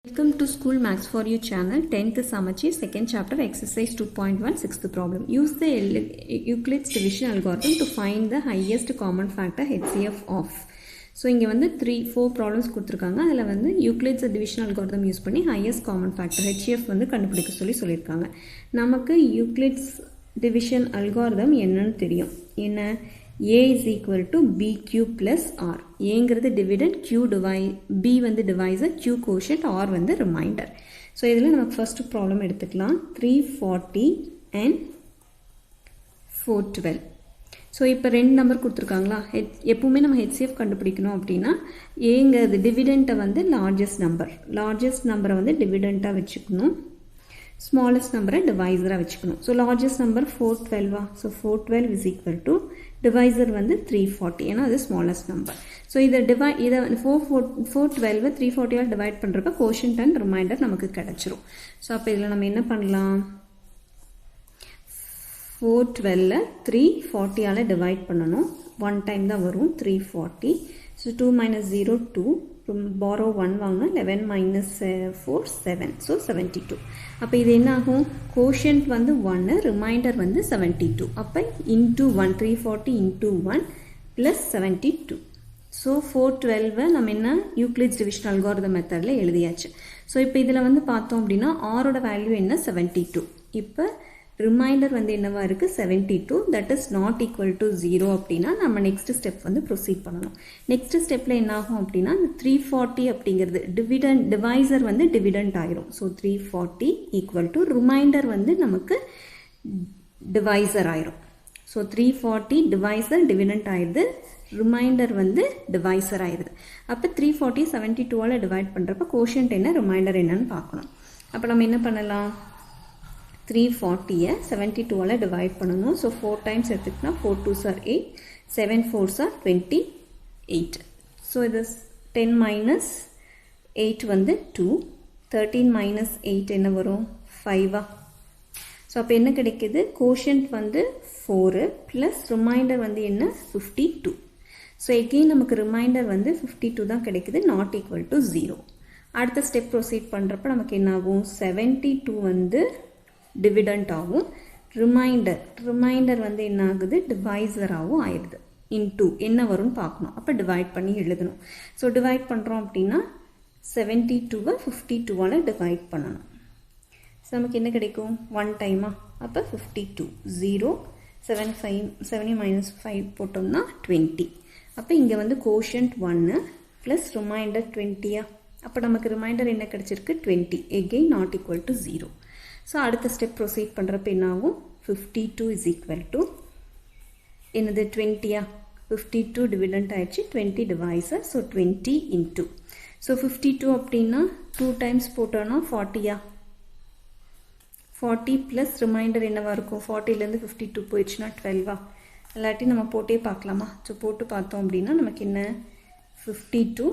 Welcome to School Maths for You channel, 10th Samachi, 2nd chapter, exercise 2.1, 6th problem. Use the Euclid's division algorithm to find the highest common factor HCF of. So, இங்க வந்து 4 problems கொடுத்திருக்காங்க. அதில வந்து Euclid's division algorithm use பண்ணி highest common factor HCF வந்து கண்டுபிடிக்க சொல்லியிருக்காங்க. நமக்கு Euclid's division algorithm என்னன்னு தெரியும். என்ன? A is equal to BQ plus R. ஏங்கிறது dividend, Q divide, B வந்து divisor, Q quotient, R வந்து remainder. So, இதில் நமக்கு first problem எடுத்துக்கலாம். 340 and 412. So, இப்போ ரெண்டு நம்பர் கொடுத்துருக்காங்களா? எப்பவுமே நம்ம HCF கண்டுபிடிக்கணும் அப்படின்னா ஏங்கிறது dividend வந்து largest number வந்து dividend வச்சுக்கணும். Smallest number divisor வச்சுக்கணும். So, largest number 412. So, 412 is equal to divisor வந்து 340. ஏன்னா அது smallest number. So, இதை 412 340 divide பண்றப்ப quotient and remainder நமக்கு கிடைச்சிரும். So, அப்போ இதில் நம்ம என்ன பண்ணலாம்? 412 340 divide பண்ணணும். One time தான் வரும் 340. So, 2 minus 0 2. Borrow 1 வாங்க 11 minus 4 7. So, 72. அப்போ இது என்ன ஆகும்? Quotient வந்து 1, remainder வந்து 72. அப்போ into 1, 340 into 1 plus 72. So, 412 நம்ம என்ன Euclid's division algorithm methodல எழுதியாச்சு. So, இப்போ இதில் வந்து பார்த்தோம் அப்படின்னா R ஓட வேல்யூ என்ன? 72. இப்போ remainder வந்து என்னவா இருக்கு? 72. That is not equal to 0 அப்படின்னா நம்ம next step வந்து proceed பண்ணணும். next stepல என்ன ஆகும் அப்படின்னா 340 அப்படிங்கிறது divisor வந்து dividend ஆயிரும். So, 340 equal to remainder வந்து நமக்கு divisor ஆயிரும். So, 340 divisor dividend ஆயிருது. Remainder வந்து divisor ஆயிருது. அப்போ 340 72 divide பண்றப்ப quotient என்ன remainder என்னன்னு பார்க்கணும். அப்போ நம்ம என்ன பண்ணலாம்? 340 72 divide பண்ணணும். So, 4 times எடுத்துக்கிட்டா 4 2s are 8, 7 4s are 28. So, இது 10 minus 8 வந்து 2, 13 minus 8 என்ன வரும்? 5. So, அப்போ என்ன கிடைக்குது? Quotient வந்து 4 plus remainder வந்து என்ன? 52. So, again நமக்கு remainder வந்து 52 தான் கிடைக்குது, not equal to 0. அடுத்த step proceed பண்றப்ப நமக்கு என்ன ஆகும்? 72 வந்து dividend ஆகும். remainder வந்து என்ன ஆகுது? divisor ஆகும் ஆயிடுது. into என்ன வரும்னு பார்க்கணும். அப்போ divide பண்ணி எழுதணும். So, divide பண்ணுறோம் அப்படின்னா 72 52 divide பண்ணணும். So, நமக்கு என்ன கிடைக்கும்? 1 time. அப்போ 52 0 7 minus 5 போட்டோம்னா 20. அப்போ இங்கே வந்து quotient 1 plus remainder 20. அப்போ நமக்கு remainder என்ன கிடைச்சிருக்கு? 20. again not equal to 0. So, அடுத்த step proceed பண்றப்ப என்ன ஆகும்? 52 is equal to என்னது? 20. 52 dividend ஆயிடுச்சு, 20 divisor. So, 20 into. So, 52 அப்படின்னா 2 times போட்டோம்னா 40. 40 plus remainder என்னவா இருக்கும்? 40லேருந்து 52 போயிடுச்சுன்னா 12. இல்லாட்டி நம்ம போட்டே பார்க்கலாமா? ஸோ போட்டு பார்த்தோம் அப்படின்னா நமக்கு என்ன? 52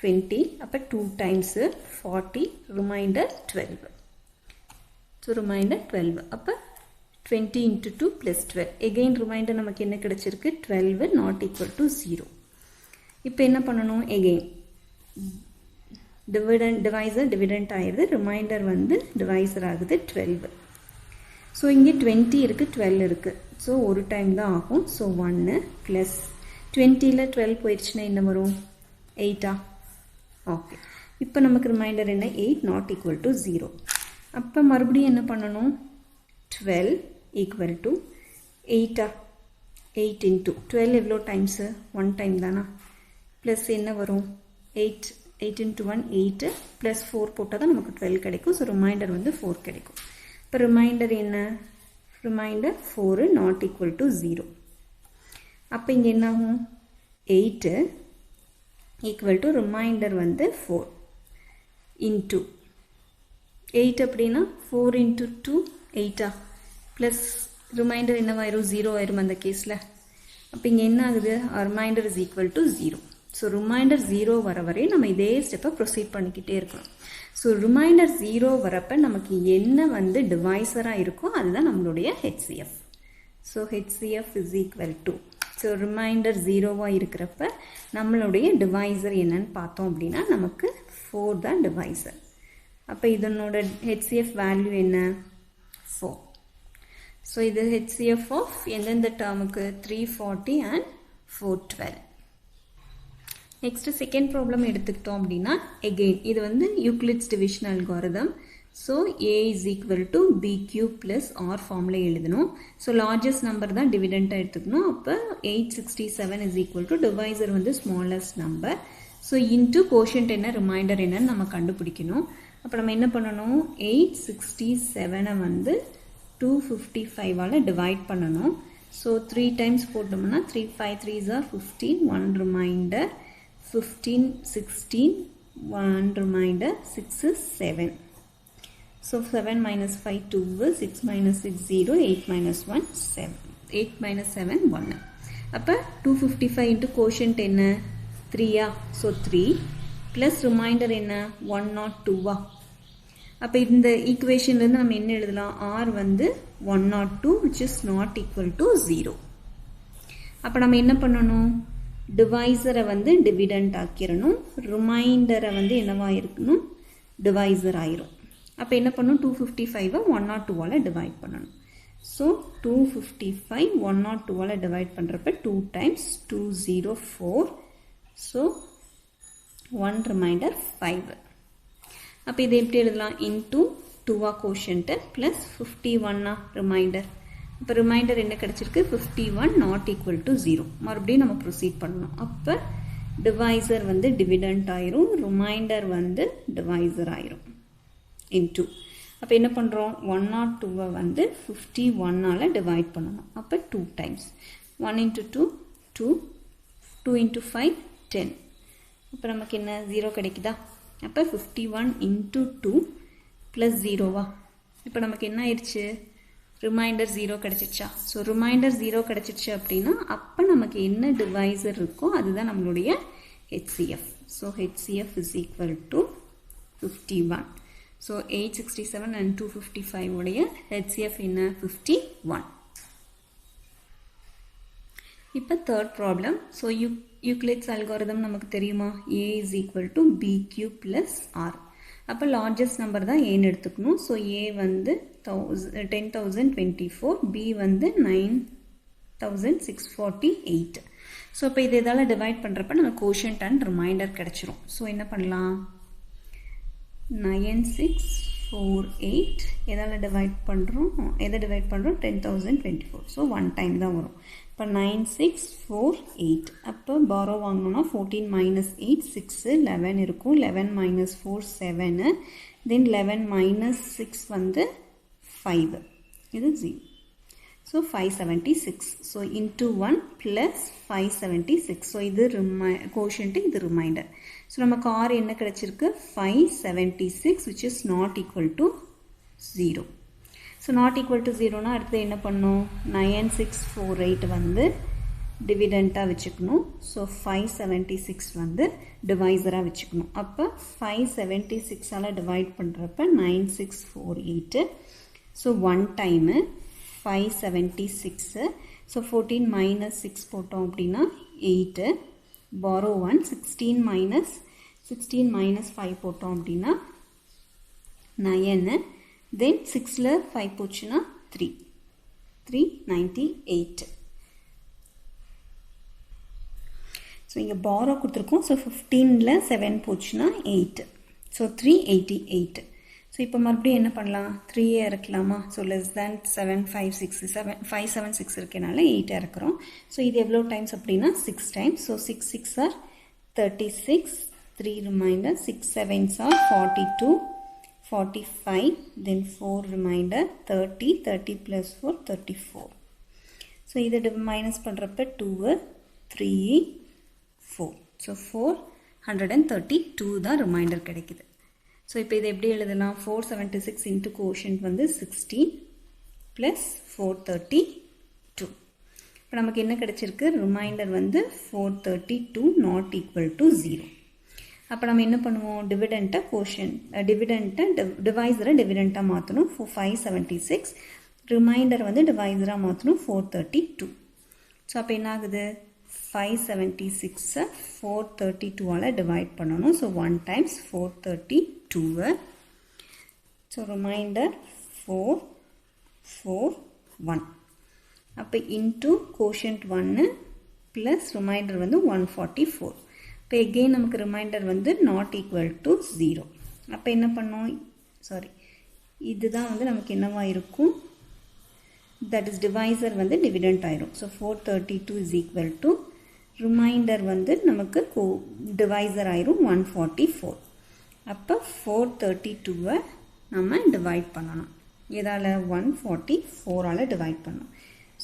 20. அப்போ 2 times 40, remainder 12. So, remainder 12. அப்போ 20 into 2 plus 12. Again, remainder நமக்கு என்ன கிடைச்சிருக்கு? 12 not equal to 0. இப்போ என்ன பண்ணணும்? Again, divisor dividend ஆயிருது. Remainder வந்து divisor ஆகுது 12. So, இங்கே 20 இருக்கு, 12 இருக்கு. So, ஒரு டைம் தான் ஆகும். So, 1 plus 20ல 12 போயிடுச்சுன்னா என்ன வரும்? 8. ஓகே. இப்போ நமக்கு remainder என்ன? 8 not equal to 0. அப்போ மறுபடியும் என்ன பண்ணணும்? 12 equal to 8. 8 into 12 எவ்வளோ டைம்ஸு? 1 டைம் தானா? ப்ளஸ் என்ன வரும்? 8 into 1 8 ப்ளஸ் 4 போட்டால் தான் நமக்கு 12 கிடைக்கும். ஸோ ரிமைண்டர் வந்து 4 கிடைக்கும். இப்போ ரிமைண்டர் என்ன? Remainder 4 not equal to 0. அப்போ இங்கே என்ன ஆகும்? 8 ஈக்குவல் டு ரிமைண்டர் வந்து 4 into 8 அப்படின்னா 4 into 2 8 plus remainder என்னவாயிரும்? 0 ஆயிரும் அந்த கேஸில். அப்போ இங்கே என்ன ஆகுது? remainder is equal to 0. So remainder 0 வர வரை நம்ம இதே ஸ்டெப்பை ப்ரொசீட் பண்ணிக்கிட்டே இருக்கணும். ஸோ remainder 0 வரப்ப நமக்கு என்ன வந்து டிவைசராக இருக்கோ அதுதான் நம்மளுடைய HCF. So HCF is equal to. So remainder 0வாக இருக்கிறப்ப நம்மளுடைய டிவைசர் என்னன்னு பார்த்தோம் அப்படின்னா நமக்கு 4 தான் டிவைசர். அப்போ இதனோட HCF வேல்யூ என்ன 4. ஸோ இது HCF ஆஃப் எந்தெந்த டேர்முக்கு 340 and 412. நெக்ஸ்ட் செகண்ட் ப்ராப்ளம் எடுத்துக்கிட்டோம் அப்படின்னா again இது வந்து Euclid's division algorithm. So A is equal to B cube plus R ஃபார்மில் எழுதணும். ஸோ லார்ஜஸ்ட் நம்பர் தான் டிவிடெண்ட்டாக எடுத்துக்கணும். அப்போ 867 is equal to டிவைசர் வந்து smallest number. So into quotient என்ன ரிமைண்டர் என்னன்னு நம்ம கண்டுபிடிக்கணும். அப்போ நம்ம என்ன பண்ணணும் 867 வந்து 255 டிவைட் பண்ணணும். ஸோ 3 டைம்ஸ் போட்டோம்னா 3 5 3s are 15 1 remainder 15 16 1 remainder 6 is 7. So 7 minus 5 2, 6 minus 6 0, 8 minus 1 7, 8 minus 7 1. அப்போ 255 into quotient என்ன 3 so 3 plus reminder என்ன 102 அப்போ இந்த ஈக்குவேஷன்லேருந்து நம்ம என்ன எழுதலாம் R வந்து 102 which is not equal to 0. அப்போ நம்ம என்ன பண்ணணும் டிவைசரை வந்து டிவிடெண்ட் ஆக்கிடணும். ரிமைண்டரை வந்து என்னவா இருக்கணும் டிவைசர் ஆயிரும். அப்போ என்ன பண்ணணும் 255 102 டிவைட் பண்ணணும். ஸோ 255 102 டிவைட் பண்ணுறப்ப 2 times 204. So 1 reminder 5. அப்போ இதை எப்படி எழுதலாம் இன்டூ 2 கோஷன்ட்டு ப்ளஸ் 51 ரிமைண்டர். இப்போ ரிமைண்டர் என்ன கிடச்சிருக்கு 51 நாட் ஈக்குவல் டு 0. மறுபடியும் நம்ம ப்ரொசீட் பண்ணணும். அப்போ டிவைசர் வந்து டிவிடெண்ட் ஆயிரும், ரிமைண்டர் வந்து டிவைசர் ஆயிரும் இன்டூ. அப்போ என்ன பண்ணுறோம் 102 வந்து 51 டிவைட் பண்ணணும். அப்போ 2 டைம்ஸ் 1 into 2 2 2 into 5 10. அப்போ நமக்கு என்ன 0 கிடைக்குதா. அப்போ 51 into 2 ப்ளஸ் 0 இப்போ நமக்கு என்ன ஆயிடுச்சு ரிமைண்டர் 0 கிடச்சிச்சா. ஸோ ரிமைண்டர் 0 கிடச்சிச்சு அப்படின்னா அப்போ நமக்கு என்ன டிவைசர் இருக்கோ அதுதான் நம்மளுடைய HCF. So HCF is equal to 51. So 867 and 255 உடைய HCF என்ன 51. இப்போ third problem. So Euclid's algorithm நமக்கு தெரியுமா A is equal to B cube plus R. அப்போ largest number தான் Aன்னு எடுத்துக்கணும். So A வந்து 10,024, B வந்து 9,648. ஸோ இப்போ இது இதால் டிவைட் பண்ணுறப்ப நம்ம கோஷன்ட் அண்ட் ரிமைண்டர் கிடச்சிரும். ஸோ என்ன பண்ணலாம் 9648 எதால் டிவைட் பண்ணுறோம் 10,024. ஸோ 1 டைம் தான் வரும். இப்போ 9648 அப்போ பாரோ வாங்கணும்னா 14 minus 8 6 11 இருக்கும். 11 minus 4 7, தென் 11 minus 6 வந்து 5, இது 0. So 576. So into 1 plus 576. So இது கோஷன்ட்டு இது ரிமைண்டர். ஸோ நமக்கு R என்ன கிடச்சிருக்கு 576 which is not equal to 0. So not equal to 0னா அடுத்து என்ன பண்ணணும் 9648 வந்து டிவிடெண்ட்டாக வச்சுக்கணும். ஸோ 576 வந்து டிவைசராக வச்சுக்கணும். அப்போ 576 டிவைட் பண்ணுறப்ப 9648. So 1 time 576. ஸோ 14 minus 6 போட்டோம் அப்படின்னா 8. borrow 1 16 minus 5 போட்டோம் அப்படின்னா 9. then 6ல 5 போச்சுன்னா 398. ஸோ இங்கே borrow கொடுத்துருக்கோம். ஸோ 15ல 7 போச்சுன்னா 8. ஸோ 388. ஸோ இப்போ மறுபடியும் என்ன பண்ணலாம் 3 இறக்கலாமா. ஸோ less than 576 இருக்கனால 8 இறக்குறோம். ஸோ இது எவ்வளோ டைம்ஸ் அப்படின்னா 6 times. So 6 6 are 36, 3 remainder 6 7s are 42, 45, then 4 remainder 30, 30 plus 4 34. So இதை மைனஸ் பண்ணுறப்ப 2 3 4. ஸோ 432 தான் ரிமைண்டர் கிடைக்குது. ஸோ இப்போ இதை எப்படி எழுதலாம் 476 இன்ட்டு கோஷன்ட் வந்து 16 ப்ளஸ் 432. இப்போ நமக்கு என்ன கிடைச்சிருக்கு ரிமைண்டர் வந்து 432 நாட் ஈக்குவல் டு 0. அப்போ நம்ம என்ன பண்ணுவோம் டிவிடெண்ட்டை டிவைசரை டிவிடெண்ட்டாக மாற்றணும். 576 ரிமைண்டர் வந்து டிவைசராக மாற்றணும் 432. ஸோ அப்போ என்ன ஆகுது 576 432 டிவைட் பண்ணணும். So 1 times 432. So remainder 4 4 1. அப்போ இன்டூ கோஷன்ட் 1 ப்ளஸ் ரிமைண்டர் வந்து 144. இப்போ எகெயின் நமக்கு ரிமைண்டர் வந்து நாட் ஈக்குவல் டு 0. அப்போ என்ன பண்ணோம், சாரி, இதுதான் வந்து நமக்கு என்னவா இருக்கும், that is divisor வந்து dividend ஆயிரும். So 432 is equal to remainder வந்து நமக்கு divisor ஆயிரும் 144. அப்போ 432 நம்ம divide பண்ணணும். இதால 144 ஆல divide பண்ணணும்.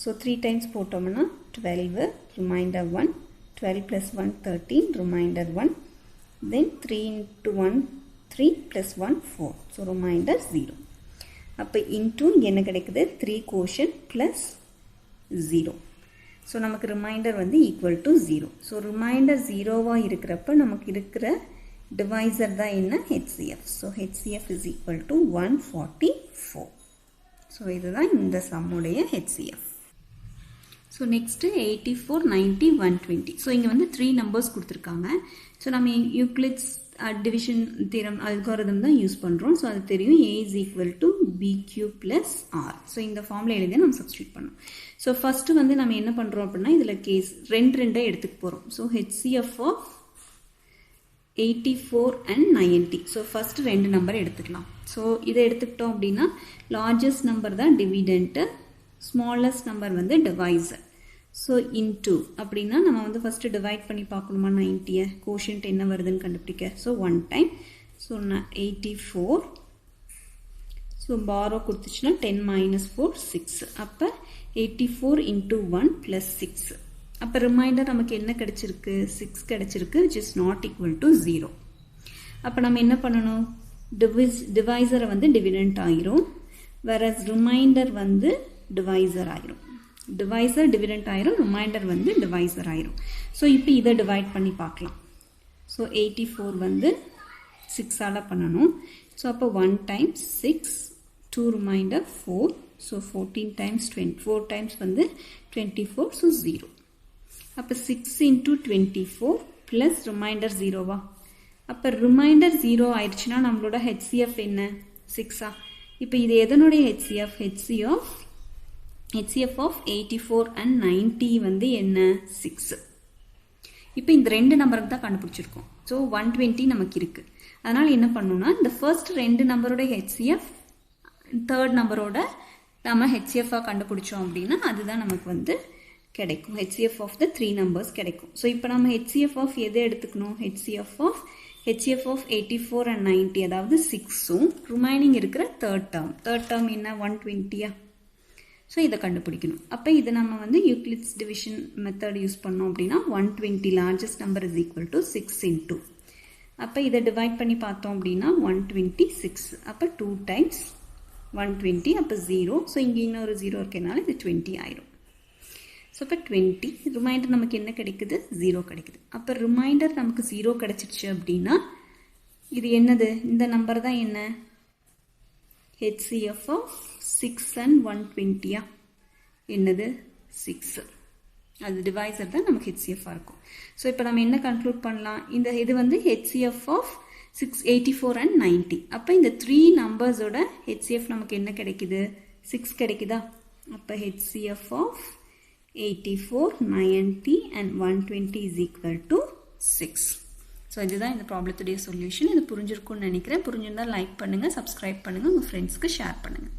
So 3 times போட்டோம்னா 12, remainder 1, 12 plus 1 13, remainder 1, then 3 into 1 3 plus 1 4. So remainder 0. அப்போ இன்டூ என்ன கிடைக்குது, 3 கோஷன் ப்ளஸ் 0. ஸோ நமக்கு ரிமைண்டர் வந்து ஈக்குவல் டு 0. ஸோ ரிமைண்டர் 0வாக இருக்கிறப்ப நமக்கு இருக்கிற டிவைசர் தான் என்ன, HCF. So HCF is equal to 144. So இதுதான் இந்த சம்முடைய HCF. So next 84, 90, 120. ஸோ இங்கே வந்து 3 நம்பர்ஸ் கொடுத்துருக்காங்க. ஸோ நம்ம யூக்ளிட்ஸ் டிவிஷன் தியரம் அல்காரிதம் தான் யூஸ் பண்ணுறோம். ஸோ அது தெரியும், A is equal to BQ plus R. So இந்த ஃபார்மில் எழுதி நம்ம சப்ஸ்டியூட் பண்ணோம். ஸோ ஃபஸ்ட்டு வந்து நம்ம என்ன பண்ணுறோம் அப்படின்னா, இதில் கேஸ் ரெண்டே எடுத்துக்க போகிறோம். So HCF of 84 and 90. So first 2 number எடுத்துக்கலாம். ஸோ இதை எடுத்துக்கிட்டோம் அப்படின்னா லார்ஜஸ்ட் நம்பர் தான் டிவிடெண்ட்டு, ஸ்மாலஸ்ட் நம்பர் வந்து டிவைசர். ஸோ இன்டூ அப்படின்னா நம்ம வந்து ஃபஸ்ட்டு டிவைட் பண்ணி பார்க்கணுமா 90-ஐ, கோஷன்ட் என்ன வருதுன்னு கண்டுபிடிக்க. So 1 time. So 84. So borrow கொடுத்துச்சுன்னா 10 minus 4 6. அப்போ 84 into 1 plus 6. அப்போ ரிமைண்டர் நமக்கு என்ன கிடைச்சிருக்கு, 6 கிடைச்சிருக்கு, which is not equal to 0. அப்போ நம்ம என்ன பண்ணணும், டிவைசரை வந்து டிவிடெண்ட் ஆயிரும், whereas ரிமைண்டர் வந்து டிவைசர் ஆயிரும். டிவைசர் டிவிடெண்ட் ஆயிரும், ரிமைண்டர் வந்து டிவைசர் ஆயிரும். ஸோ இப்போ இதை டிவைட் பண்ணி பார்க்கலாம். ஸோ 84 வந்து 6ஆல் பண்ணணும். ஸோ அப்போ 1 times 6, 2 reminder 4. So 14 times 4 times வந்து 24. ஸோ 0. அப்போ 6 into 24 ப்ளஸ் ரிமைண்டர் 0வா. அப்போ ரிமைண்டர் 0 ஆயிடுச்சுன்னா நம்மளோட HCF என்ன, 6ஆ. இப்போ இது எதனுடைய HCF, HCF of 84 and 90 வந்து என்ன, 6. இப்போ இந்த 2 நம்பருக்கு தான் கண்டுபிடிச்சிருக்கோம். ஸோ 120 நமக்கு இருக்கு. அதனால் என்ன பண்ணணும்னா, இந்த ஃபர்ஸ்ட் 2 நம்பரோட HCF தேர்ட் நம்பரோட நம்ம HCF-ஆக கண்டுபிடிச்சோம் அப்படின்னா அதுதான் நமக்கு வந்து கிடைக்கும். HCF of the 3 numbers கிடைக்கும். ஸோ இப்போ நம்ம HCF of எதை எடுத்துக்கணும், HCF of 84 and 90, அதாவது 6உம் ரிமைனிங் இருக்கிற தேர்ட் டேர்ம் என்ன, 120-ஆ. ஸோ இதை கண்டுபிடிக்கணும். அப்போ இதை நம்ம வந்து யூக்ளிட்ஸ் டிவிஷன் மெத்தட் யூஸ் பண்ணோம் அப்படின்னா 120 largest number is equal to 6 into. அப்போ இதை டிவைட் பண்ணி பார்த்தோம் அப்படின்னா 126. அப்போ 2 times 120. அப்போ 0. ஸோ இங்கே இன்னொரு 0 இருக்கனால இது 20 ஆயிரும். ஸோ இப்போ 20 ரிமைண்டர் நமக்கு என்ன கிடைக்குது, 0 கிடைக்குது. அப்போ ரிமைண்டர் நமக்கு 0 கிடைச்சிருச்சு அப்படின்னா இது என்னது, இந்த நம்பர் தான் என்ன, HCF of 6 and 120-ஆ. என்னது, 6. அது டிவைசர் தான் நமக்கு HCF-ஆக இருக்கும். ஸோ இப்போ நம்ம என்ன கன்க்ளூட் பண்ணலாம், இது வந்து HCF of 84 and 90. அப்போ இந்த 3 நம்பர்ஸோட HCF நமக்கு என்ன கிடைக்குது, 6 கிடைக்குதா. அப்போ HCF of 84, 90 and 120 is equal to 6. So இதுதான் இந்த ப்ராப்ளத்துடைய சொல்யூஷன். இது புரிஞ்சிருக்கும்னு நினைக்கிறேன். புரிஞ்சிருந்தால் லைக் பண்ணுங்கள், சப்ஸ்கிரைப் பண்ணுங்கள், உங்கள் ஃப்ரெண்ட்ஸ்க்கு ஷேர் பண்ணுங்கள்.